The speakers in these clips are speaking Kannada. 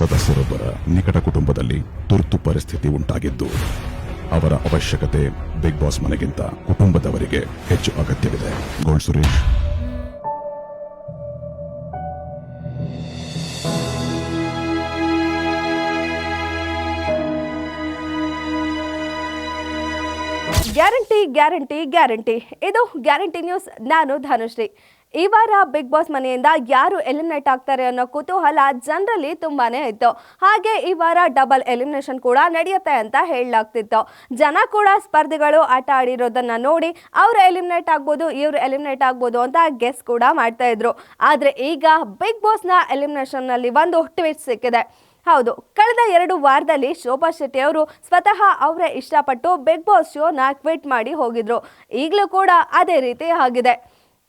ಸದಸ್ಯರೊಬ್ಬರ ನಿಕಟ ಕುಟುಂಬದಲ್ಲಿ ತುರ್ತು ಪರಿಸ್ಥಿತಿ ಉಂಟಾಗಿದ್ದು ಅವರ ಅವಶ್ಯಕತೆ ಬಿಗ್ ಬಾಸ್ ಮನೆಗಿಂತ ಕುಟುಂಬದವರಿಗೆ ಹೆಚ್ಚು ಅಗತ್ಯವಿದೆ. Gold Suresh. Guarantee guarantee guarantee. ಇದು ಗ್ಯಾರಂಟಿ ನ್ಯೂಸ್. ನಾನು ಧನುಶ್ರೀ. ಈ ವಾರ ಬಿಗ್ ಬಾಸ್ ಮನೆಯಿಂದ ಯಾರು ಎಲಿಮಿನೇಟ್ ಆಗ್ತಾರೆ ಅನ್ನೋ ಕುತೂಹಲ ಜನರಲ್ಲಿ ತುಂಬಾನೇ ಇತ್ತು. ಹಾಗೆ ಈ ವಾರ ಡಬಲ್ ಎಲಿಮಿನೇಷನ್ ಕೂಡ ನಡೆಯುತ್ತೆ ಅಂತ ಹೇಳಲಾಗ್ತಿತ್ತು. ಜನ ಕೂಡ ಸ್ಪರ್ಧಿಗಳು ಆಟ ಆಡಿರೋದನ್ನ ನೋಡಿ ಅವ್ರು ಎಲಿಮಿನೇಟ್ ಆಗ್ಬೋದು, ಇವ್ರು ಎಲಿಮಿನೇಟ್ ಆಗ್ಬೋದು ಅಂತ ಗೆಸ್ ಕೂಡ ಮಾಡ್ತಾ ಇದ್ರು. ಆದ್ರೆ ಈಗ ಬಿಗ್ ಬಾಸ್ನ ಎಲಿಮಿನೇಷನ್ ನಲ್ಲಿ ಒಂದು ಟ್ವಿಸ್ಟ್ ಸಿಕ್ಕಿದೆ. ಹೌದು, ಕಳೆದ 2 ವಾರದಲ್ಲಿ ಶೋಭಾ ಶೆಟ್ಟಿ ಅವರು ಸ್ವತಃ ಅವರೇ ಇಷ್ಟಪಟ್ಟು ಬಿಗ್ ಬಾಸ್ ಶೋನ ಕ್ವಿಟ್ ಮಾಡಿ ಹೋಗಿದ್ರು. ಈಗಲೂ ಕೂಡ ಅದೇ ರೀತಿ ಆಗಿದೆ.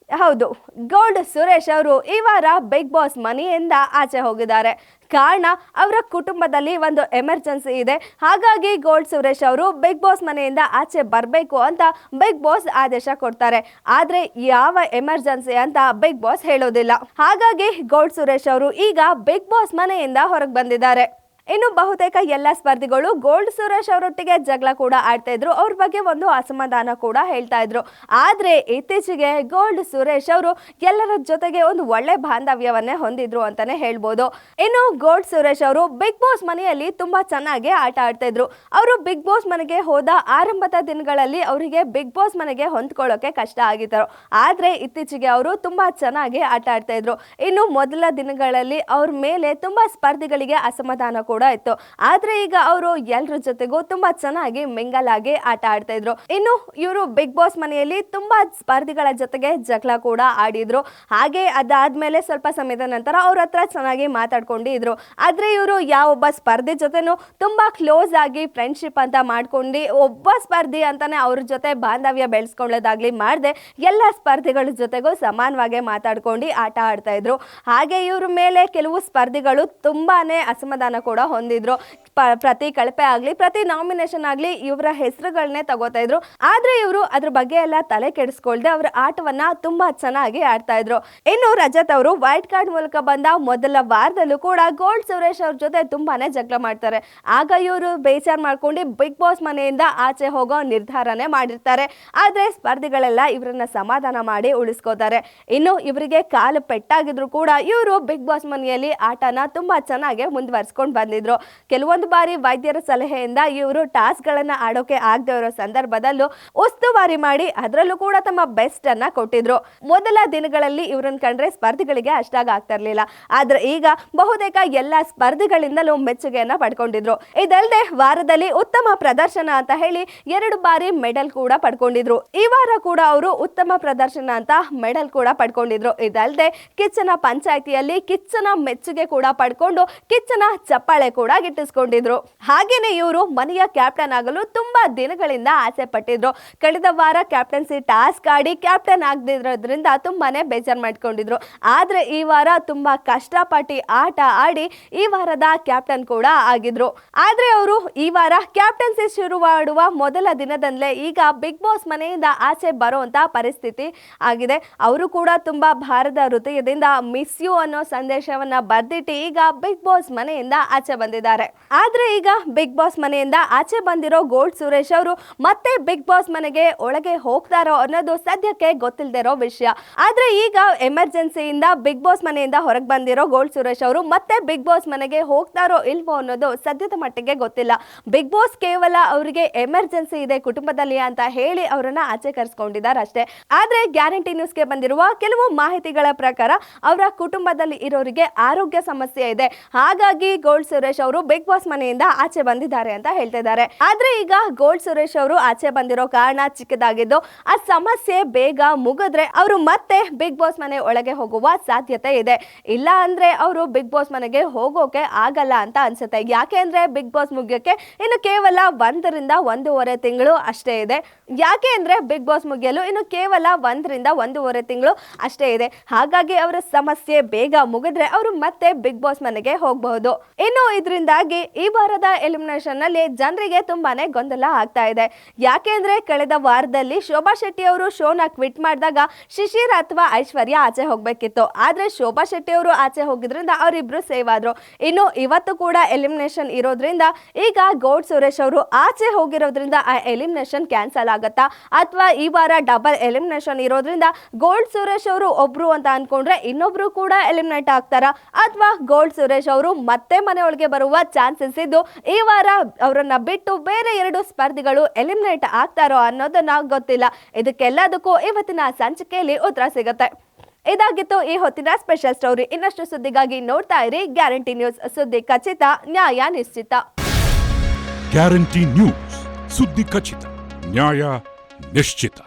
ಹೌದು, ಗೋಲ್ಡ್ ಸುರೇಶ್ ಅವರು ಈ ವಾರ ಬಿಗ್ ಬಾಸ್ ಮನೆಯಿಂದ ಆಚೆ ಹೋಗಿದ್ದಾರೆ. ಕಾರಣ ಅವರ ಕುಟುಂಬದಲ್ಲಿ ಒಂದು ಎಮರ್ಜೆನ್ಸಿ ಇದೆ. ಹಾಗಾಗಿ ಗೋಲ್ಡ್ ಸುರೇಶ್ ಅವರು ಬಿಗ್ ಬಾಸ್ ಮನೆಯಿಂದ ಆಚೆ ಬರಬೇಕು ಅಂತ ಬಿಗ್ ಬಾಸ್ ಆದೇಶ ಕೊಡ್ತಾರೆ. ಆದ್ರೆ ಯಾವ ಎಮರ್ಜೆನ್ಸಿ ಅಂತ ಬಿಗ್ ಬಾಸ್ ಹೇಳೋದಿಲ್ಲ. ಹಾಗಾಗಿ ಗೋಲ್ಡ್ ಸುರೇಶ್ ಅವರು ಈಗ ಬಿಗ್ ಬಾಸ್ ಮನೆಯಿಂದ ಹೊರಗೆ ಬಂದಿದ್ದಾರೆ. ಇನ್ನು ಬಹುತೇಕ ಎಲ್ಲ ಸ್ಪರ್ಧಿಗಳು ಗೋಲ್ಡ್ ಸುರೇಶ್ ಅವರೊಟ್ಟಿಗೆ ಜಗಳ ಕೂಡ ಆಡ್ತಾ ಇದ್ರು. ಅವ್ರ ಬಗ್ಗೆ ಒಂದು ಅಸಮಾಧಾನ ಕೂಡ ಹೇಳ್ತಾ ಇದ್ರು. ಆದ್ರೆ ಇತ್ತೀಚೆಗೆ ಗೋಲ್ಡ್ ಸುರೇಶ್ ಅವರು ಎಲ್ಲರ ಜೊತೆಗೆ ಒಂದು ಒಳ್ಳೆ ಬಾಂಧವ್ಯವನ್ನೇ ಹೊಂದಿದ್ರು ಅಂತಾನೆ ಹೇಳ್ಬೋದು. ಇನ್ನು ಗೋಲ್ಡ್ ಸುರೇಶ್ ಅವರು ಬಿಗ್ ಬಾಸ್ ಮನೆಯಲ್ಲಿ ತುಂಬಾ ಚೆನ್ನಾಗಿ ಆಟ ಆಡ್ತಾ ಇದ್ರು. ಅವರು ಬಿಗ್ ಬಾಸ್ ಮನೆಗೆ ಹೋದ ಆರಂಭದ ದಿನಗಳಲ್ಲಿ ಅವರಿಗೆ ಬಿಗ್ ಬಾಸ್ ಮನೆಗೆ ಹೊಂದ್ಕೊಳ್ಳೋಕೆ ಕಷ್ಟ ಆಗಿತ್ತು. ಆದ್ರೆ ಇತ್ತೀಚೆಗೆ ಅವರು ತುಂಬಾ ಚೆನ್ನಾಗಿ ಆಟ ಆಡ್ತಾ ಇದ್ರು. ಇನ್ನು ಮೊದಲ ದಿನಗಳಲ್ಲಿ ಅವ್ರ ಮೇಲೆ ತುಂಬಾ ಸ್ಪರ್ಧಿಗಳಿಗೆ ಅಸಮಾಧಾನ ಕೂಡ ಇತ್ತು. ಆದ್ರೆ ಈಗ ಅವರು ಎಲ್ಲರ ಜೊತೆಗೂ ತುಂಬಾ ಚೆನ್ನಾಗಿ ಮಿಂಗಲ್ ಆಗಿ ಆಟ ಆಡ್ತಾ ಇದ್ರು. ಇನ್ನು ಇವರು ಬಿಗ್ ಬಾಸ್ ಮನೆಯಲ್ಲಿ ತುಂಬಾ ಸ್ಪರ್ಧಿಗಳ ಜೊತೆಗೆ ಜಗಳ ಕೂಡ ಆಡಿದ್ರು. ಹಾಗೆ ಅದಾದ್ಮೇಲೆ ಸ್ವಲ್ಪ ಸಮಯದ ನಂತರ ಅವ್ರ ಹತ್ರ ಚೆನ್ನಾಗಿ ಮಾತಾಡ್ಕೊಂಡಿದ್ರು. ಆದ್ರೆ ಇವರು ಯಾವೊಬ್ಬ ಸ್ಪರ್ಧಿ ಜೊತೆನೂ ತುಂಬಾ ಕ್ಲೋಸ್ ಆಗಿ ಫ್ರೆಂಡ್ಶಿಪ್ ಅಂತ ಮಾಡ್ಕೊಂಡು ಒಬ್ಬ ಸ್ಪರ್ಧಿ ಅಂತಾನೆ ಅವ್ರ ಜೊತೆ ಬಾಂಧವ್ಯ ಬೆಳೆಸ್ಕೊಳ್ಳೋದಾಗ್ಲಿ ಮಾಡದೆ ಎಲ್ಲ ಸ್ಪರ್ಧಿಗಳ ಜೊತೆಗೂ ಸಮಾನವಾಗಿ ಮಾತಾಡ್ಕೊಂಡು ಆಟ ಆಡ್ತಾ ಇದ್ರು. ಹಾಗೆ ಇವ್ರ ಮೇಲೆ ಕೆಲವು ಸ್ಪರ್ಧಿಗಳು ತುಂಬಾನೇ ಅಸಮಾಧಾನ ಕೂಡ ಹೊಂದಿದ್ರು. ಪ್ರತಿ ಕಳಪೆ ಆಗ್ಲಿ, ಪ್ರತಿ ನಾಮಿನೇಷನ್ ಆಗ್ಲಿ ಇವರ ಹೆಸರುಗಳನ್ನೇ ತಗೋತಾ ಇದ್ರು. ಆದ್ರೆ ಇವರು ಅದ್ರ ಬಗ್ಗೆ ಎಲ್ಲ ತಲೆ ಕೆಡಿಸ್ಕೊಳ್ದೆ ಅವರ ಆಟವನ್ನ ತುಂಬಾ ಚೆನ್ನಾಗಿ ಆಡ್ತಾ ಇದ್ರು. ಇನ್ನು ರಜತ್ ಅವರು ವೈಲ್ಡ್ ಕಾರ್ಡ್ ಮೂಲಕ ಬಂದ ಮೊದಲ ವಾರದಲ್ಲೂ ಕೂಡ ಗೋಲ್ಡ್ ಸುರೇಶ್ ಅವ್ರ ಜೊತೆ ತುಂಬಾನೇ ಜಗಳ ಮಾಡ್ತಾರೆ. ಆಗ ಇವರು ಬೇಜಾರ್ ಮಾಡ್ಕೊಂಡು ಬಿಗ್ ಬಾಸ್ ಮನೆಯಿಂದ ಆಚೆ ಹೋಗೋ ನಿರ್ಧಾರನೇ ಮಾಡಿರ್ತಾರೆ. ಆದ್ರೆ ಸ್ಪರ್ಧಿಗಳೆಲ್ಲ ಇವರನ್ನ ಸಮಾಧಾನ ಮಾಡಿ ಉಳಿಸ್ಕೋತಾರೆ. ಇನ್ನು ಇವರಿಗೆ ಕಾಲು ಪೆಟ್ಟಾಗಿದ್ರು ಕೂಡ ಇವರು ಬಿಗ್ ಬಾಸ್ ಮನೆಯಲ್ಲಿ ಆಟನ ತುಂಬಾ ಚೆನ್ನಾಗಿ ಮುಂದುವರ್ಸ್ಕೊಂಡು ಬಂದಿದ್ರು. ಕೆಲವೊಂದು ಬಾರಿ ವೈದ್ಯರ ಸಲಹೆಯಿಂದ ಇವರು ಟಾಸ್ಕ್ ಗಳನ್ನ ಆಡೋಕೆ ಆಗದೆ ಇರೋ ಸಂದರ್ಭದಲ್ಲೂ ಉಸ್ತುವಾರಿ ಮಾಡಿ ಅದರಲ್ಲೂ ಕೂಡ ತಮ್ಮ ಬೆಸ್ಟ್ ಅನ್ನ ಕೊಟ್ಟಿದ್ರು. ಮೊದಲ ದಿನಗಳಲ್ಲಿ ಇವರನ್ನ ಕಂಡ್ರೆ ಸ್ಪರ್ಧಿಗಳಿಗೆ ಅಷ್ಟಾಗ ಆಗ್ತಾ ಇರ್ಲಿಲ್ಲ. ಆದ್ರೆ ಈಗ ಬಹುತೇಕ ಎಲ್ಲ ಸ್ಪರ್ಧಿಗಳಿಂದಲೂ ಮೆಚ್ಚುಗೆಯನ್ನ ಪಡ್ಕೊಂಡಿದ್ರು. ಇದಲ್ಲದೆ ವಾರದಲ್ಲಿ ಉತ್ತಮ ಪ್ರದರ್ಶನ ಅಂತ ಹೇಳಿ 2 ಬಾರಿ ಮೆಡಲ್ ಕೂಡ ಪಡ್ಕೊಂಡಿದ್ರು. ಈ ವಾರ ಕೂಡ ಅವರು ಉತ್ತಮ ಪ್ರದರ್ಶನ ಅಂತ ಮೆಡಲ್ ಕೂಡ ಪಡ್ಕೊಂಡಿದ್ರು. ಇದಲ್ಲದೆ ಕಿಚ್ಚನ ಪಂಚಾಯಿತಿಯಲ್ಲಿ ಕಿಚ್ಚನ ಮೆಚ್ಚುಗೆ ಕೂಡ ಪಡ್ಕೊಂಡು ಕಿಚ್ಚನ ಚಪ್ಪಾಳೆ ಕೂಡ ಗಿಟ್ಟಿಸ್ಕೊಂಡಿದ್ರು. ಹಾಗೇನೆ ಇವರು ಮನೆಯ ಕ್ಯಾಪ್ಟನ್ ಆಗಲು ತುಂಬಾ ದಿನಗಳಿಂದ ಆಸೆ ಪಟ್ಟಿದ್ರು. ಕಳೆದ ವಾರ ಕ್ಯಾಪ್ಟನ್ಸಿ ಟಾಸ್ಕ್ ಆಡಿ ಕ್ಯಾಪ್ಟನ್ ಆಗದಿರೋದ್ರಿಂದ ತುಂಬಾನೇ ಬೇಜಾರ್ ಮಾಡ್ಕೊಂಡಿದ್ರು. ಆದ್ರೆ ಈ ವಾರ ತುಂಬಾ ಕಷ್ಟಪಟ್ಟು ಆಟ ಆಡಿ ಈ ವಾರದ ಕ್ಯಾಪ್ಟನ್ ಕೂಡ ಆಗಿದ್ರು. ಆದ್ರೆ ಅವರು ಈ ವಾರ ಕ್ಯಾಪ್ಟನ್ಸಿ ಶುರು ಮಾಡುವ ಮೊದಲ ದಿನದಲ್ಲೇ ಈಗ ಬಿಗ್ ಬಾಸ್ ಮನೆಯಿಂದ ಆಚೆ ಬರುವಂತ ಪರಿಸ್ಥಿತಿ ಆಗಿದೆ. ಅವರು ಕೂಡ ತುಂಬಾ ಭಾರದ ಹೃದಯದಿಂದ ಮಿಸ್ ಯು ಅನ್ನೋ ಸಂದೇಶವನ್ನ ಬರ್ದಿಟ್ಟು ಈಗ ಬಿಗ್ ಬಾಸ್ ಮನೆಯಿಂದ ಆಚೆ ಬಂದಿದ್ದಾರೆ. ಆದ್ರೆ ಈಗ ಬಿಗ್ ಬಾಸ್ ಮನೆಯಿಂದ ಆಚೆ ಬಂದಿರೋ ಗೋಲ್ಡ್ ಸುರೇಶ್ ಅವರು ಮತ್ತೆ ಬಿಗ್ ಬಾಸ್ ಮನೆಗೆ ಒಳಗೆ ಹೋಗ್ತಾರೋ ಅನ್ನೋದು ಸದ್ಯಕ್ಕೆ ಗೊತ್ತಿಲ್ಲದಿರೋ ವಿಷಯ. ಆದ್ರೆ ಈಗ ಎಮರ್ಜೆನ್ಸಿಯಿಂದ ಬಿಗ್ ಬಾಸ್ ಮನೆಯಿಂದ ಹೊರಗೆ ಬಂದಿರೋ ಗೋಲ್ಡ್ ಸುರೇಶ್ ಅವರು ಮತ್ತೆ ಬಿಗ್ ಬಾಸ್ ಮನೆಗೆ ಹೋಗ್ತಾರೋ ಇಲ್ವೋ ಅನ್ನೋದು ಸದ್ಯದ ಮಟ್ಟಿಗೆ ಗೊತ್ತಿಲ್ಲ. ಬಿಗ್ ಬಾಸ್ ಕೇವಲ ಅವರಿಗೆ ಎಮರ್ಜೆನ್ಸಿ ಇದೆ ಕುಟುಂಬದಲ್ಲಿ ಅಂತ ಹೇಳಿ ಅವರನ್ನ ಆಚೆ ಕರೆಸ್ಕೊಂಡಿದ್ದಾರೆ ಅಷ್ಟೇ. ಆದ್ರೆ ಗ್ಯಾರಂಟಿ ನ್ಯೂಸ್ಗೆ ಬಂದಿರುವ ಕೆಲವು ಮಾಹಿತಿಗಳ ಪ್ರಕಾರ ಅವರ ಕುಟುಂಬದಲ್ಲಿ ಇರೋರಿಗೆ ಆರೋಗ್ಯ ಸಮಸ್ಯೆ ಇದೆ. ಹಾಗಾಗಿ ಗೋಲ್ಡ್ ಸುರೇಶ್ ಅವರು ಬಿಗ್ ಬಾಸ್ ಮನೆಯಿಂದ ಆಚೆ ಬಂದಿದ್ದಾರೆ ಅಂತ ಹೇಳ್ತಾ ಇದ್ದಾರೆ. ಆದ್ರೆ ಈಗ ಗೋಲ್ಡ್ ಸುರೇಶ್ ಅವರು ಆಚೆ ಬಂದಿರೋ ಕಾರಣ ಚಿಕ್ಕದಾಗಿದ್ದು ಆ ಸಮಸ್ಯೆ ಬೇಗ ಮುಗಿದ್ರೆ ಅವರು ಮತ್ತೆ ಬಿಗ್ ಬಾಸ್ ಮನೆ ಒಳಗೆ ಹೋಗುವ ಸಾಧ್ಯತೆ ಇದೆ. ಇಲ್ಲ ಅಂದ್ರೆ ಅವರು ಬಿಗ್ ಬಾಸ್ ಮನೆಗೆ ಹೋಗೋಕೆ ಆಗಲ್ಲ ಅಂತ ಅನ್ಸುತ್ತೆ. ಯಾಕೆ ಅಂದ್ರೆ ಬಿಗ್ ಬಾಸ್ ಮುಗಿಯೋಕೆ ಇನ್ನು ಕೇವಲ 1 ರಿಂದ 1.5 ತಿಂಗಳು ಅಷ್ಟೇ ಇದೆ. ಯಾಕೆ ಅಂದ್ರೆ ಬಿಗ್ ಬಾಸ್ ಮುಗಿಯಲು ಇನ್ನು ಕೇವಲ 1 ರಿಂದ 1.5 ತಿಂಗಳು ಅಷ್ಟೇ ಇದೆ. ಹಾಗಾಗಿ ಅವರ ಸಮಸ್ಯೆ ಬೇಗ ಮುಗಿದ್ರೆ ಅವರು ಮತ್ತೆ ಬಿಗ್ ಬಾಸ್ ಮನೆಗೆ ಹೋಗಬಹುದು. ಇನ್ನು ಇದರಿಂದಾಗಿ ಈ ವಾರದ ಎಲಿಮಿನೇಷನ್ ನಲ್ಲಿ ಜನರಿಗೆ ತುಂಬಾನೇ ಗೊಂದಲ ಆಗ್ತಾ ಇದೆ. ಯಾಕೆಂದ್ರೆ ಕಳೆದ ವಾರದಲ್ಲಿ ಶೋಭಾ ಶೆಟ್ಟಿ ಅವರು ಶೋನ ಕ್ವಿಟ್ ಮಾಡಿದಾಗ ಶಿಶಿರ್ ಅಥವಾ ಐಶ್ವರ್ಯ ಆಚೆ ಹೋಗ್ಬೇಕಿತ್ತು. ಆದ್ರೆ ಶೋಭಾ ಶೆಟ್ಟಿ ಅವರು ಆಚೆ ಹೋಗಿದ್ರಿಂದ ಅವರಿಬ್ರು ಸೇವ್ ಆದ್ರು. ಇನ್ನು ಇವತ್ತು ಕೂಡ ಎಲಿಮಿನೇಷನ್ ಇರೋದ್ರಿಂದ ಈಗ ಗೌಡ್ ಸುರೇಶ್ ಅವರು ಆಚೆ ಹೋಗಿರೋದ್ರಿಂದ ಆ ಎಲಿಮಿನೇಷನ್ ಕ್ಯಾನ್ಸಲ್ ಆಗತ್ತಾ ಅಥವಾ ಈ ವಾರ ಡಬಲ್ ಎಲಿಮಿನೇಷನ್ ಇರೋದ್ರಿಂದ ಗೋಲ್ಡ್ ಸುರೇಶ್ ಅವರು ಒಬ್ರು ಅಂತ ಅನ್ಕೊಂಡ್ರೆ ಇನ್ನೊಬ್ರು ಕೂಡ ಎಲಿಮಿನೇಟ್ ಆಗ್ತಾರಾ ಅಥವಾ ಗೋಲ್ಡ್ ಸುರೇಶ್ ಅವರು ಮತ್ತೆ ಮನೆಯೊಳಗೆ ಬರುವ ಚಾನ್ಸಸ್ ಇದ್ದು ಈ ವಾರ ಅವರನ್ನ ಬಿಟ್ಟು ಬೇರೆ 2 ಸ್ಪರ್ಧಿಗಳು ಎಲಿಮಿನೇಟ್ ಆಗ್ತಾರೋ ಅನ್ನೋದನ್ನ ಗೊತ್ತಿಲ್ಲ. ಇದಕ್ಕೆಲ್ಲದಕ್ಕೂ ಇವತ್ತಿನ ಸಂಚಿಕೆಯಲ್ಲಿ ಉತ್ತರ ಸಿಗುತ್ತೆ. ಇದಾಗಿತ್ತು ಈ ಹೊತ್ತಿನ ಸ್ಪೆಷಲ್ ಸ್ಟೋರಿ. ಇನ್ನಷ್ಟು ಸುದ್ದಿಗಾಗಿ ನೋಡ್ತಾ ಇರಿ ಗ್ಯಾರಂಟಿ ನ್ಯೂಸ್. ಸುದ್ದಿ ಖಚಿತ, ನ್ಯಾಯ ನಿಶ್ಚಿತ. ಗ್ಯಾರಂಟಿ ನ್ಯೂಸ್, ಸುದ್ದಿ ಖಚಿತ, ನ್ಯಾಯ ನಿಶ್ಚಿತ.